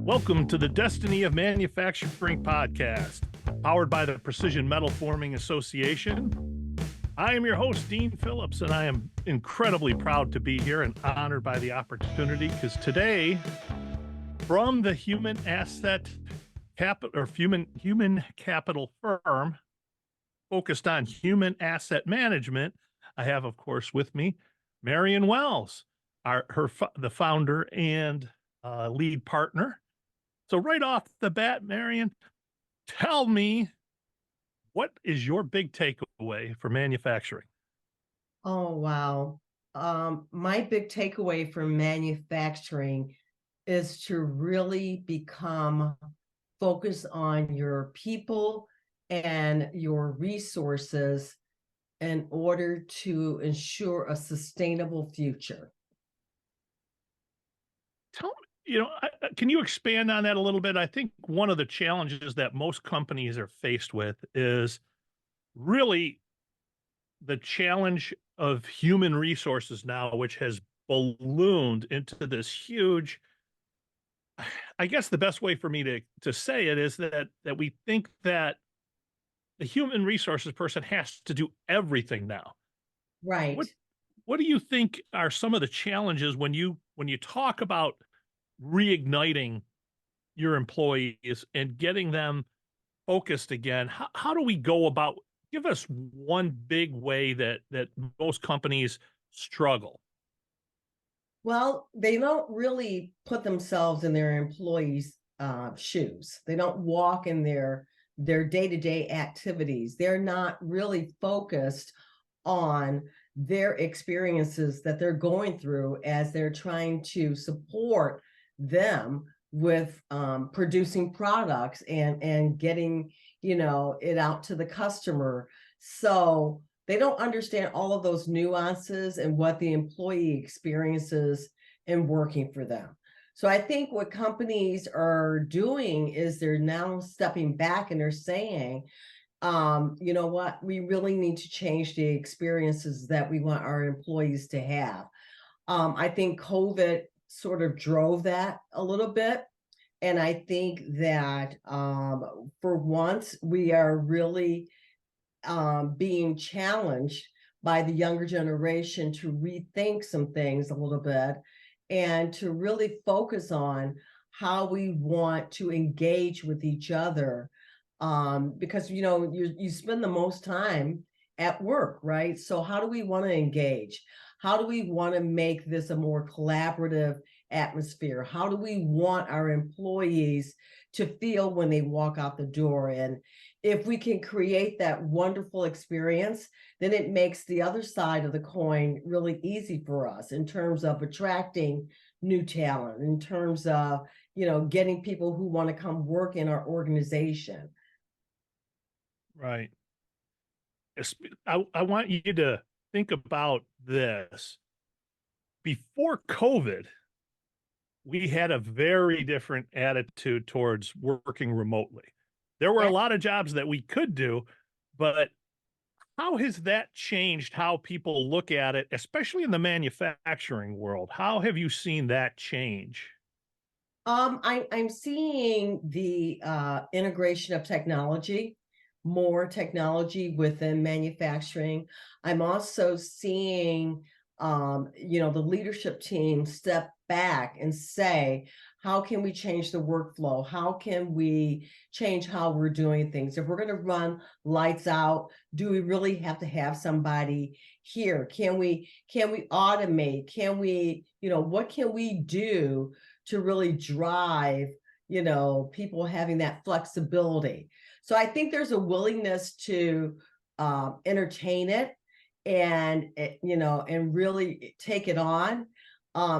Welcome to the Destiny of Manufacturing podcast, powered by the Precision Metal Forming Association. I am your host, Dean Phillips, and I am incredibly proud to be here and honored by the opportunity because today, from the human capital firm focused on human asset management, I have, of course, with me Marion Wells, the founder and lead partner. So right off the bat, Marion, tell me, what is your big takeaway for manufacturing? Oh, wow. My big takeaway from manufacturing is to really become focused on your people and your resources in order to ensure a sustainable future. Tell me, can you expand on that a little bit? I think one of the challenges that most companies are faced with is really the challenge of human resources now, which has ballooned into this huge. I guess the best way for me to say it is that we think that the human resources person has to do everything now. Right. What do you think are some of the challenges when you talk about reigniting your employees and getting them focused again? How do we go about? Give us one big way that most companies struggle. Well, they don't really put themselves in their employees' shoes. They don't walk in their day-to-day activities. They're not really focused on their experiences that they're going through as they're trying to support them with producing products and getting it out to the customer. So they don't understand all of those nuances and what the employee experiences in working for them. So I think what companies are doing is they're now stepping back and they're saying, you know what, we really need to change the experiences that we want our employees to have. I think COVID sort of drove that a little bit. And I think that for once, we are really being challenged by the younger generation to rethink some things a little bit and to really focus on how we want to engage with each other, because you spend the most time at work, right? So how do we want to engage? How do we want to make this a more collaborative atmosphere? How do we want our employees to feel when they walk out the door? And if we can create that wonderful experience, then it makes the other side of the coin really easy for us in terms of attracting new talent, in terms of, getting people who want to come work in our organization. Right. I want you to think about this. Before COVID, we had a very different attitude towards working remotely. There were a lot of jobs that we could do, but how has that changed how people look at it, especially in the manufacturing world? How have you seen that change? I'm seeing the integration of technology, more technology within manufacturing. I'm also seeing, the leadership team step back and say, how can we change the workflow? How can we change how we're doing things? If we're going to run lights out, do we really have to have somebody here? Can we automate? Can we, what can we do to really drive, people having that flexibility? So I think there's a willingness to entertain it and, and really take it on.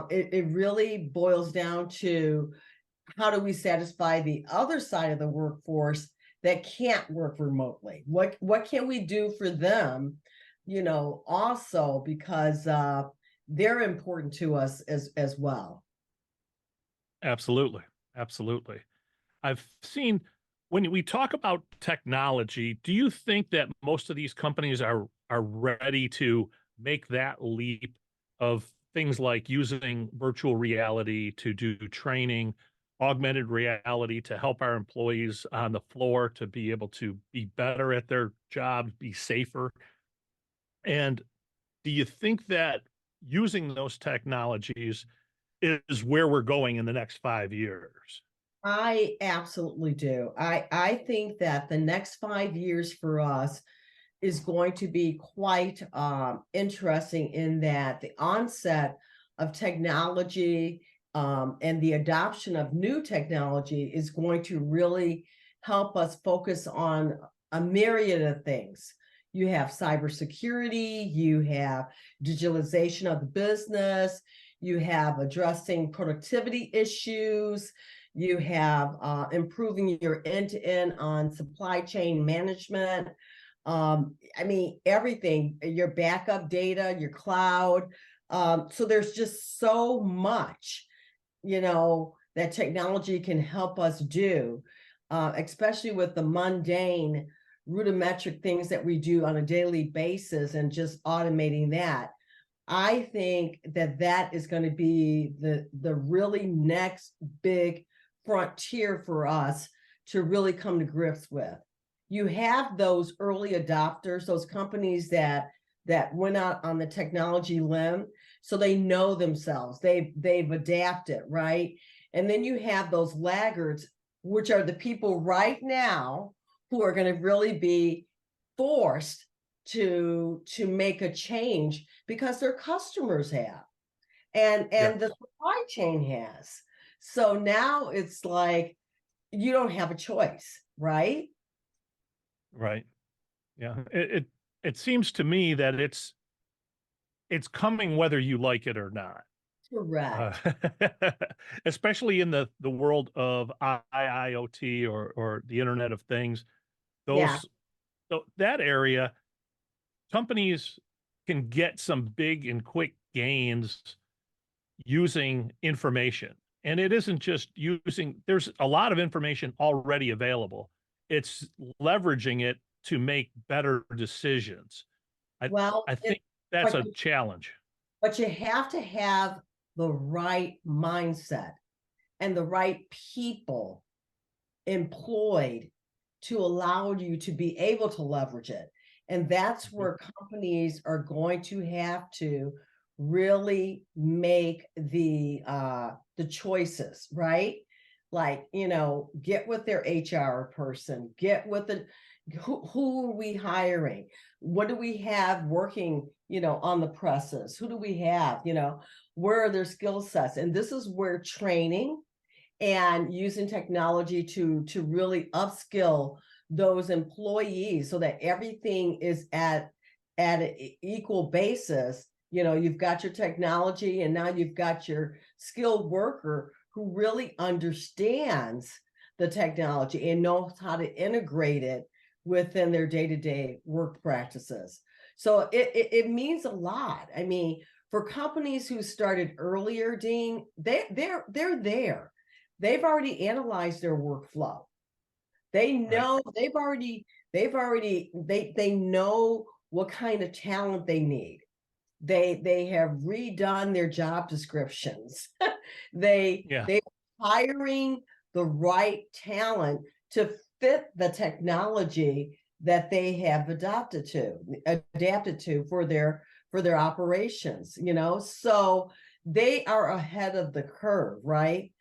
It really boils down to, how do we satisfy the other side of the workforce that can't work remotely? What can we do for them, also, because they're important to us as well. Absolutely. Absolutely. I've seen when we talk about technology, do you think that most of these companies are ready to make that leap of things like using virtual reality to do training, augmented reality to help our employees on the floor to be able to be better at their jobs, be safer. And do you think that using those technologies is where we're going in the next 5 years? I absolutely do. I think that the next 5 years for us is going to be quite interesting in that the onset of technology and the adoption of new technology is going to really help us focus on a myriad of things. You have cybersecurity, you have digitalization of the business, you have addressing productivity issues, you have improving your end-to-end on supply chain management. I mean, everything, your backup data, your cloud. So there's just so much, that technology can help us do, especially with the mundane, rudimentary things that we do on a daily basis and just automating that. I think that that is going to be the really next big frontier for us to really come to grips with. You have those early adopters, those companies that went out on the technology limb, so they know themselves. They've adapted, right? And then you have those laggards, which are the people right now who are going to really be forced to make a change because their customers have, and Yeah, the supply chain has. So now it's like you don't have a choice, right? right. Yeah. It seems to me that it's coming whether you like it or not. Uh, Correct. especially in the world of IIoT or the Internet of Things. Yeah. Those that area, companies can get some big and quick gains using information. And it isn't just using, there's a lot of information already available. It's leveraging it to make better decisions. I Well, I think that's but a challenge. but you have to have the right mindset and the right people employed to allow you to be able to leverage it. And that's Mhm. where companies are going to have to really make the choices, right? Like, get with their HR person, get with the who are we hiring? What do we have working, on the presses? Who do we have? Where are their skill sets? And this is where training and using technology to really upskill those employees so that everything is at an equal basis. You've got your technology and now you've got your skilled worker who really understands the technology and knows how to integrate it within their day-to-day work practices. So it means a lot. I mean, for companies who started earlier, Dean, they're there. They've already analyzed their workflow. They Right. know they know what kind of talent they need. They have redone their job descriptions. Yeah. They hiring the right talent to fit the technology that they have adapted to for their operations, so they are ahead of the curve, right?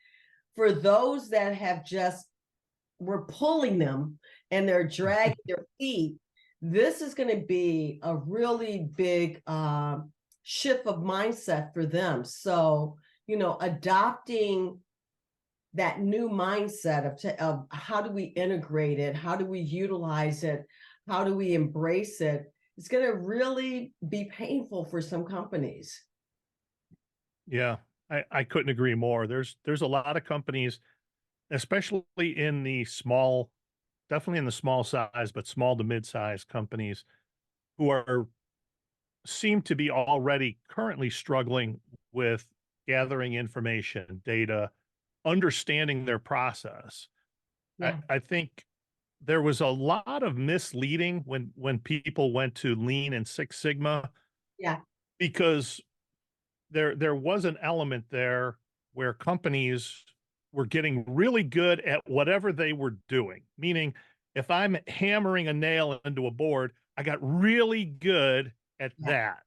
For those that have just we're pulling them and they're dragging their feet, this is going to be a really big shift of mindset for them. So, adopting that new mindset of how do we integrate it, how do we utilize it, how do we embrace it, it's going to really be painful for some companies. Yeah. I couldn't agree more. There's a lot of companies, especially in the small, definitely in the small size, but small to mid-size companies who are seem to be already currently struggling with gathering information, data, understanding their process. Yeah. I think there was a lot of misleading when people went to Lean and Six Sigma Yeah. because there was an element there where companies were getting really good at whatever they were doing. Meaning, if I'm hammering a nail into a board, I got really good at Yeah. that.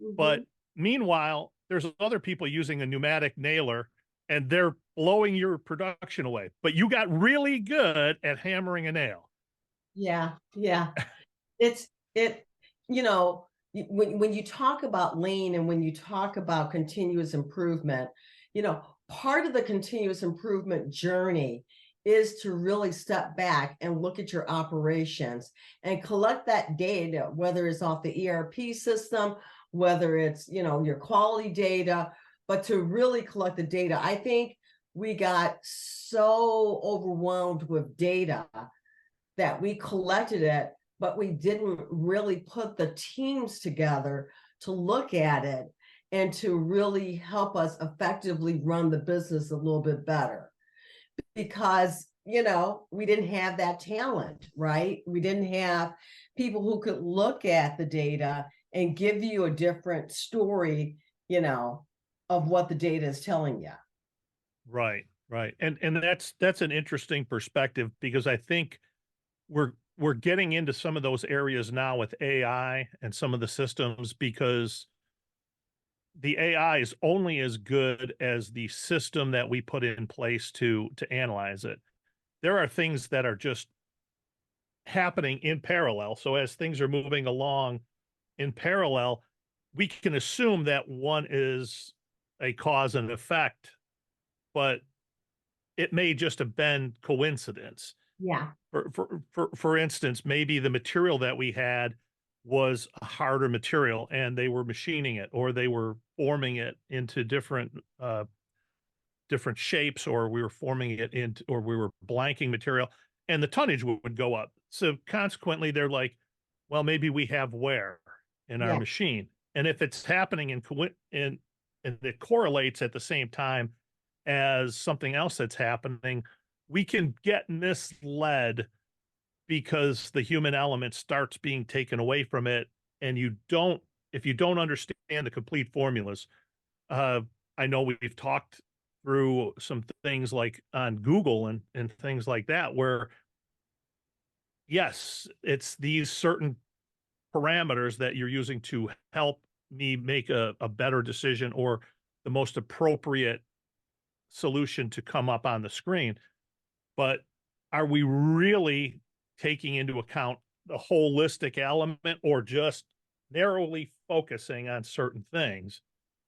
Mhm. But meanwhile, there's other people using a pneumatic nailer and they're blowing your production away. But you got really good at hammering a nail. Yeah, yeah. It's it, you know, when you talk about lean and when you talk about continuous improvement, part of the continuous improvement journey is to really step back and look at your operations and collect that data, whether it's off the ERP system, whether it's, your quality data, but to really collect the data. I think we got so overwhelmed with data that we collected it, but we didn't really put the teams together to look at it and to really help us effectively run the business a little bit better. Because, we didn't have that talent, right? We didn't have people who could look at the data and give you a different story, of what the data is telling you. Right, right. And that's an interesting perspective because I think we're getting into some of those areas now with AI and some of the systems because the AI is only as good as the system that we put in place to analyze it. There are things that are just happening in parallel. So as things are moving along in parallel, we can assume that one is a cause and effect, but it may just have been coincidence. Yeah. For instance, maybe the material that we had was a harder material and they were machining it or they were forming it into different shapes, or we were forming it into, or we were blanking material and the tonnage would go up. So consequently, they're like, well, maybe we have wear in our Yeah. machine. And if it's happening and it correlates at the same time as something else that's happening, we can get misled because the human element starts being taken away from it. And if you don't understand the complete formulas, uh, I know we've talked through some things like on Google and things like that, where yes, it's these certain parameters that you're using to help me make a better decision or the most appropriate solution to come up on the screen. But are we really taking into account the holistic element or just narrowly focusing on certain things?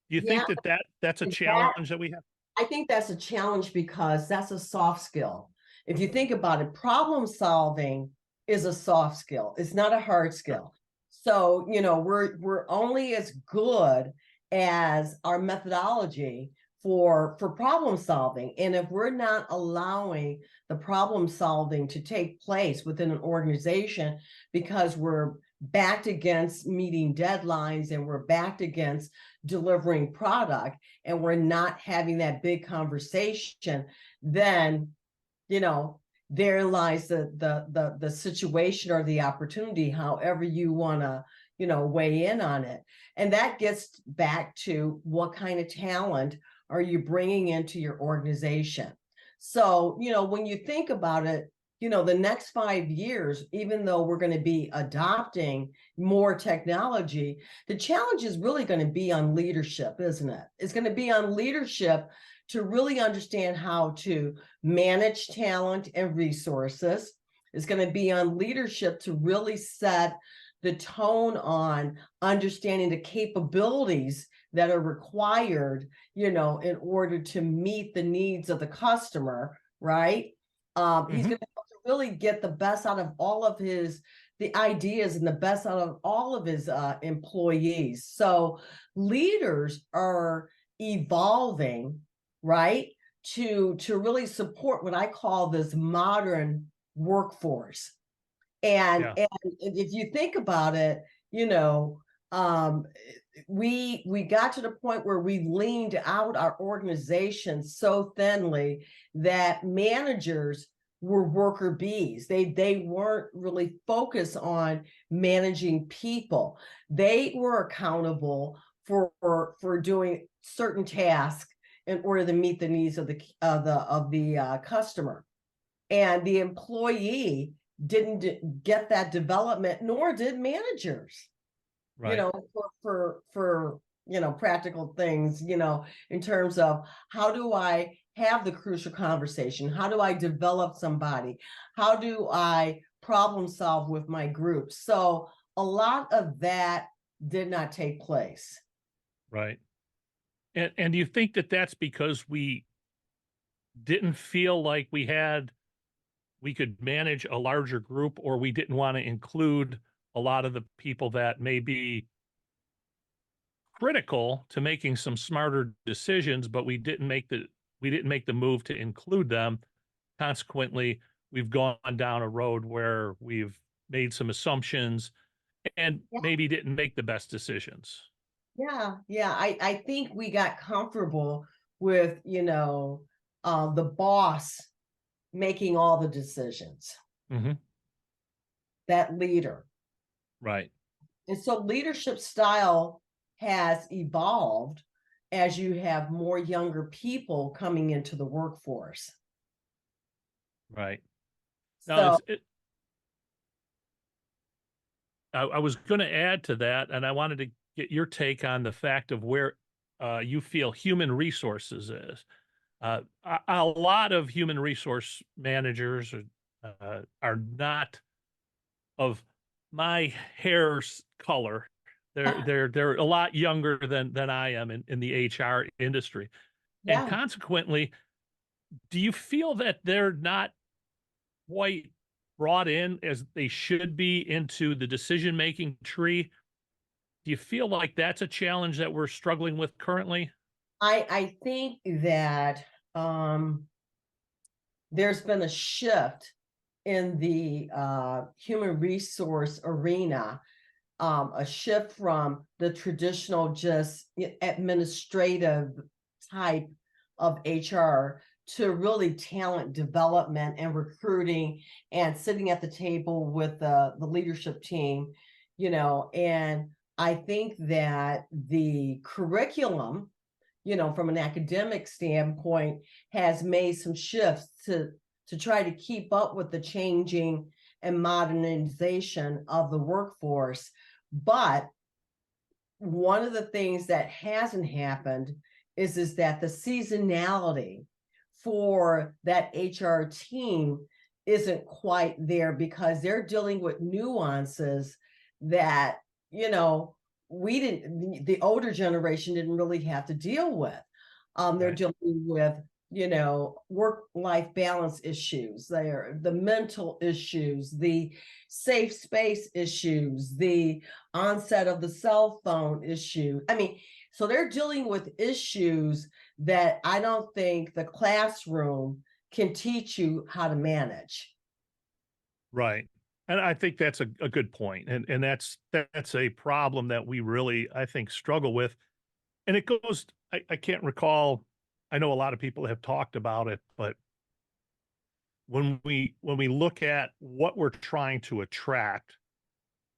Do you Yeah. think that's a That challenge that we have? I think that's a challenge because that's a soft skill. If you think about it, problem solving is a soft skill. It's not a hard skill. So, we're only as good as our methodology for problem solving. And if we're not allowing the problem solving to take place within an organization because we're backed against meeting deadlines and we're backed against delivering product, and we're not having that big conversation, then there lies the situation or the opportunity, however you want to weigh in on it. And that gets back to what kind of talent are you bringing into your organization. So when you think about it, the next 5 years, even though we're going to be adopting more technology, the challenge is really going to be on leadership, isn't it? It's going to be on leadership to really understand how to manage talent and resources. It's going to be on leadership to really set the tone on understanding the capabilities that are required, in order to meet the needs of the customer, right? He's going to really get the best out of all of the ideas and the best out of all of his employees. So leaders are evolving, right, to really support what I call this modern workforce. And Yeah. and if you think about it, um, we got to the point where we leaned out our organization so thinly that managers were worker bees. They weren't really focused on managing people. They were accountable for doing certain tasks, in order to meet the needs of the customer. And the employee didn't get that development, nor did managers. Right. You know, for practical things, in terms of how do I have the crucial conversation? How do I develop somebody? How do I problem solve with my group? So a lot of that did not take place. Right. And do you think that that's because we didn't feel like we could manage a larger group, or we didn't want to include a lot of the people that may be critical to making some smarter decisions, but we didn't make the move to include them? Consequently, we've gone down a road where we've made some assumptions and Yeah. maybe didn't make the best decisions. Yeah. I think we got comfortable with, the boss making all the decisions, Mm-hmm. that leader. Right. And so leadership style has evolved as you have more younger people coming into the workforce. Right. Now, So I was going to add to that, and I wanted to get your take on the fact of where you feel human resources is. A lot of human resource managers are not of my hair's color. They're a lot younger than I am in the HR industry, and yeah, consequently, do you feel that they're not quite brought in as they should be into the decision-making tree? Do you feel like that's a challenge that we're struggling with currently? I think that there's been a shift in the human resource arena, a shift from the traditional just administrative type of HR to really talent development and recruiting and sitting at the table with the leadership team, and I think that the curriculum, from an academic standpoint, has made some shifts to try to keep up with the changing and modernization of the workforce. But one of the things that hasn't happened is that the seasonality for that HR team isn't quite there, because they're dealing with nuances that, the older generation didn't really have to deal with. They're Right. dealing with, work-life balance issues, the mental issues, the safe space issues, the onset of the cell phone issue. I mean, so they're dealing with issues that I don't think the classroom can teach you how to manage. Right. And I think that's a good point. And that's a problem that we really, I think, struggle with. And it goes, I can't recall, I know a lot of people have talked about it, but when we look at what we're trying to attract,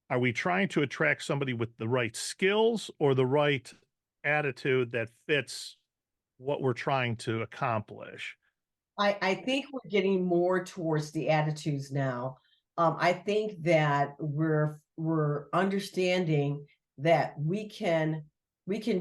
are we trying to attract somebody with the right skills or the right attitude that fits what we're trying to accomplish? I think we're getting more towards the attitudes now. I think that we're understanding that we can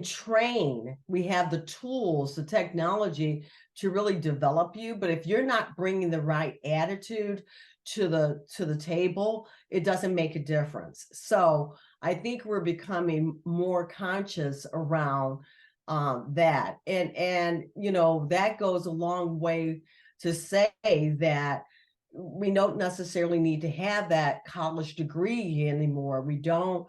train. We have the tools, the technology to really develop you. But if you're not bringing the right attitude to the table, it doesn't make a difference. So I think we're becoming more conscious around that, and that goes a long way to say that we don't necessarily need to have that college degree anymore. We don't,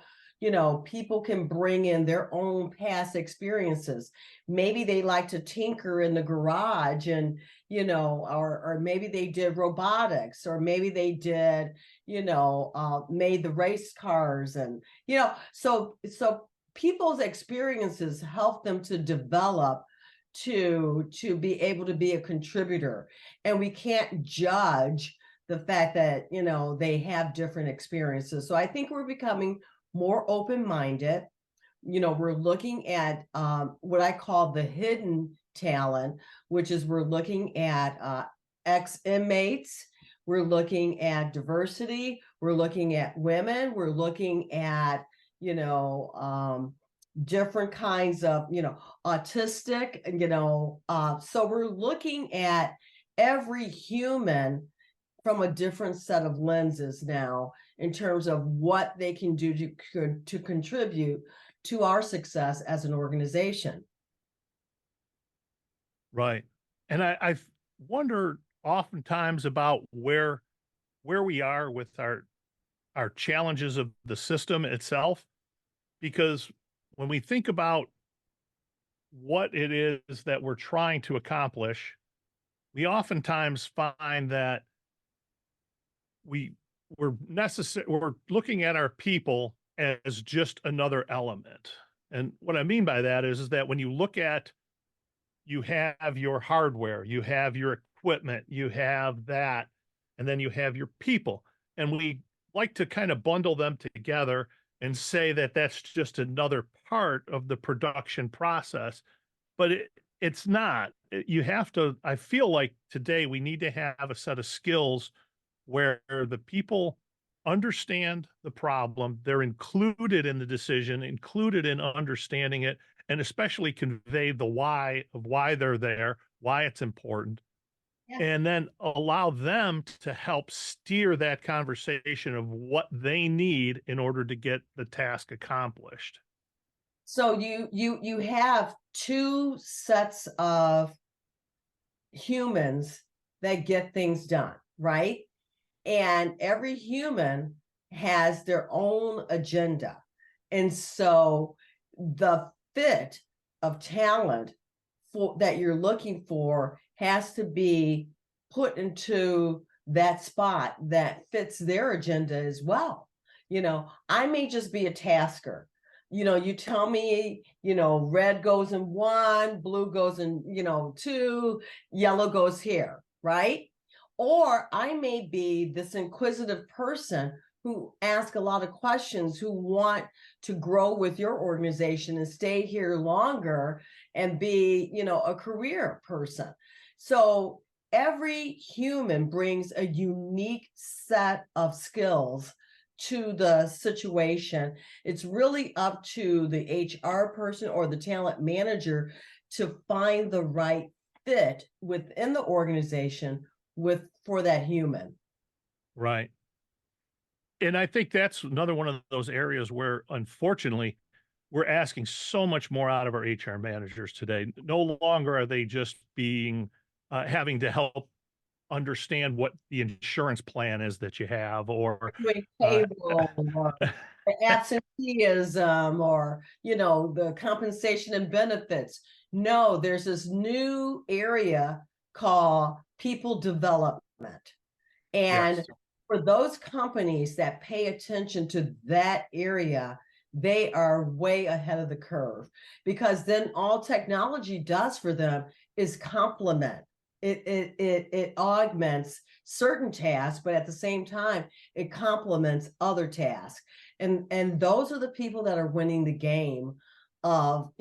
people can bring in their own past experiences. Maybe they like to tinker in the garage, and or maybe they did robotics, or maybe they did, made the race cars, and so people's experiences help them to develop to be able to be a contributor. And we can't judge the fact that they have different experiences. So I think we're becoming more open-minded. We're looking at what I call the hidden talent, which is we're looking at ex-inmates, we're looking at diversity, we're looking at women, we're looking at, different kinds of, autistic, so we're looking at every human from a different set of lenses now in terms of what they can do to contribute to our success as an organization. Right. And I've wondered oftentimes about where we are with our challenges of the system itself, because when we think about what it is that we're trying to accomplish, we oftentimes find that we're looking at our people as just another element. And what I mean by that is that when you look at, you have your hardware, you have your equipment, you have that, and then you have your people. And we like to kind of bundle them together and say that that's just another part of the production process. But it's not. You have to, I feel like today we need to have a set of skills where the people understand the problem, they're included in the decision, included in understanding it, and especially convey the why of why they're there, why it's important, Yeah. and then allow them to help steer that conversation of what they need in order to get the task accomplished. So you have two sets of humans that get things done, right? And every human has their own agenda. And so the fit of talent that you're looking for has to be put into that spot that fits their agenda as well. I may just be a tasker. You tell me, red goes in one, blue goes in, two, yellow goes here, right? Or I may be this inquisitive person who ask a lot of questions, who want to grow with your organization and stay here longer and be, a career person. So every human brings a unique set of skills to the situation. It's really up to the HR person or the talent manager to find the right fit within the organization for that human. Right. And I think that's another one of those areas where, unfortunately, we're asking so much more out of our HR managers today. No longer are they just being having to help understand what the insurance plan is that you have, or Doing uh, payroll or absenteeism or, the compensation and benefits. No, there's this new area called people development. And yes, for those companies that pay attention to that area, they are way ahead of the curve, because then all technology does for them is complement. It augments certain tasks, but at the same time, it complements other tasks. And those are the people that are winning the game of,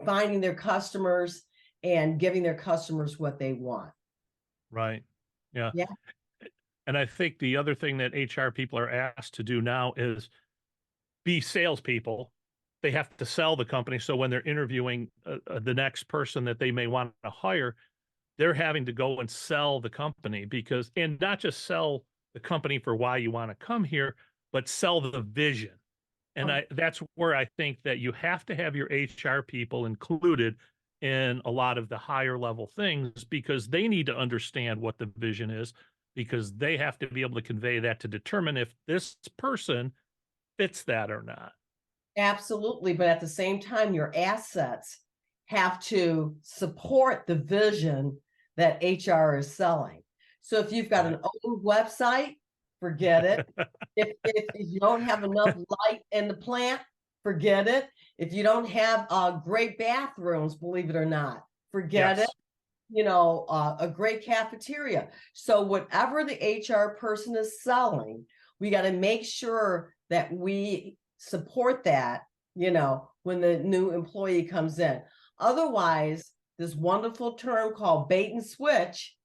finding their customers and giving their customers what they want. right. Yeah. Yeah. And I think the other thing that HR people are asked to do now is be salespeople. They have to sell the company. So when they're interviewing the next person that they may want to hire, they're having to go and sell the company, and not just sell the company for why you want to come here, but sell the vision. And that's where I think that you have to have your HR people included in a lot of the higher level things, because they need to understand what the vision is, because they have to be able to convey that to determine if this person fits that or not. Absolutely. But at the same time, your assets have to support the vision that HR is selling. So if you've got an old website, forget it. If you don't have enough light in the plant, forget it. If you don't have great bathrooms, believe it or not, forget Yes. it. A great cafeteria. So whatever the HR person is selling, we got to make sure that we support that when the new employee comes in. Otherwise, this wonderful term called bait and switch,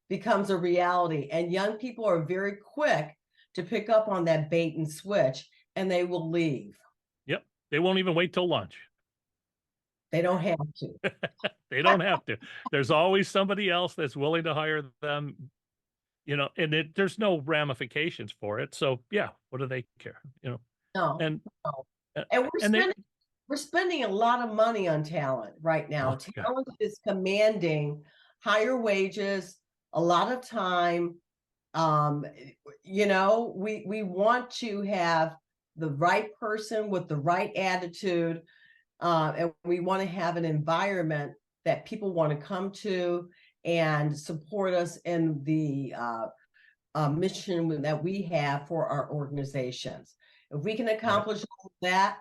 becomes a reality. And young people are very quick to pick up on that bait and switch, and they will leave. Yep. They won't even wait till lunch. They don't have to. They don't have to. There's always somebody else that's willing to hire them, and there's no ramifications for it. So yeah, what do they care? No, And no. uh, And and they we're spending a lot of money on talent right now. oh God, Talent is commanding higher wages, a lot of time. We want to have the right person with the right attitude, and we want to have an environment that people want to come to and support us in the mission that we have for our organizations. If we can right. accomplish that,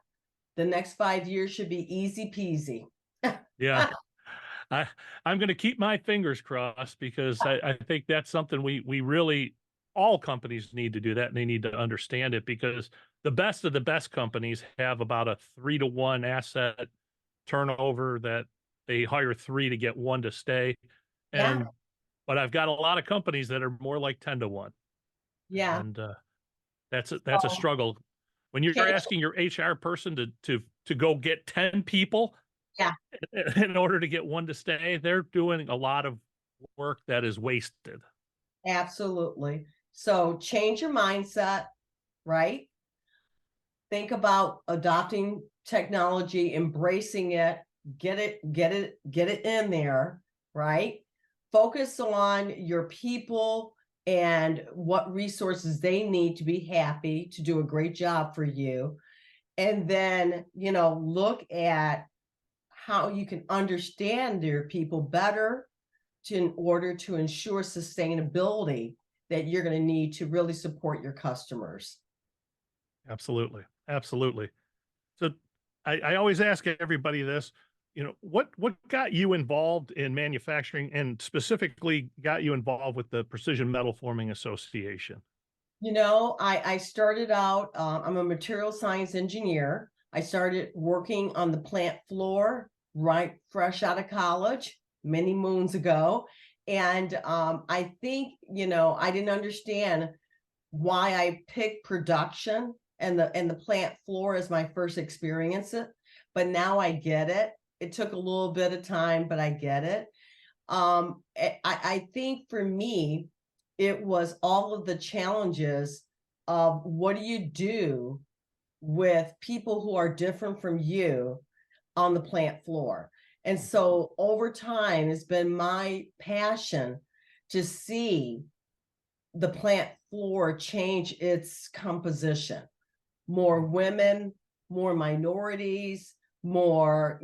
the next 5 years should be easy peasy. Yeah. I'm going to keep my fingers crossed because I think that's something we really, all companies need to do that, and they need to understand it, because the best of the best companies have about a 3-to-1 asset turnover, that they hire 3 to get 1 to stay. Yeah, But I've got a lot of companies that are more like 10-to-1. yeah. And that's a So, struggle. When you're change, asking your HR person to go get 10 people yeah, in order to get 1 to stay, they're doing a lot of work that is wasted. absolutely. So change your mindset, right? Think about adopting technology, embracing it, get it in there, right? Focus on your people and what resources they need to be happy to do a great job for you. And then, look at how you can understand your people better in order to ensure sustainability that you're going to need to really support your customers. Absolutely. Absolutely. So I always ask everybody this, what got you involved in manufacturing, and specifically got you involved with the Precision Metal Forming Association? I started out, I'm a material science engineer. I started working on the plant floor right fresh out of college many moons ago. And I think, I didn't understand why I picked production and the plant floor as my first experience, but now I get it. It took a little bit of time, but I get it. I think for me, it was all of the challenges of what do you do with people who are different from you on the plant floor. And so over time, it's been my passion to see the plant floor change its composition. More women, more minorities, more,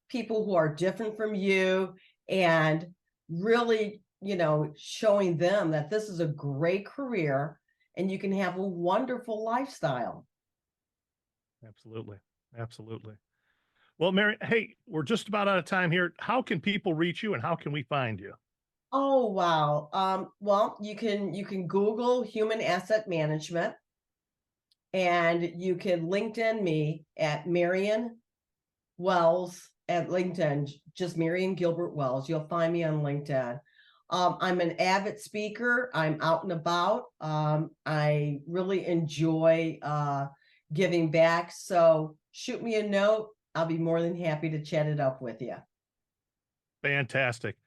people who are different from you, and really, showing them that this is a great career and you can have a wonderful lifestyle. Absolutely. Absolutely. Well, Mary, hey, we're just about out of time here. How can people reach you, and how can we find you? Oh, wow. Well, you can Google human asset management, and you can LinkedIn me at Marion Wells at LinkedIn, just Marion Gilbert Wells. You'll find me on LinkedIn. I'm an avid speaker. I'm out and about. I really enjoy giving back. So shoot me a note. I'll be more than happy to chat it up with you. Fantastic.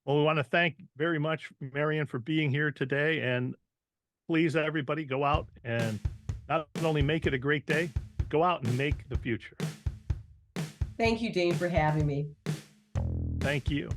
Well, we want to thank very much Marion for being here today, and please, everybody, go out and not only make it a great day, go out and make the future. Thank you, Dean, for having me. Thank you.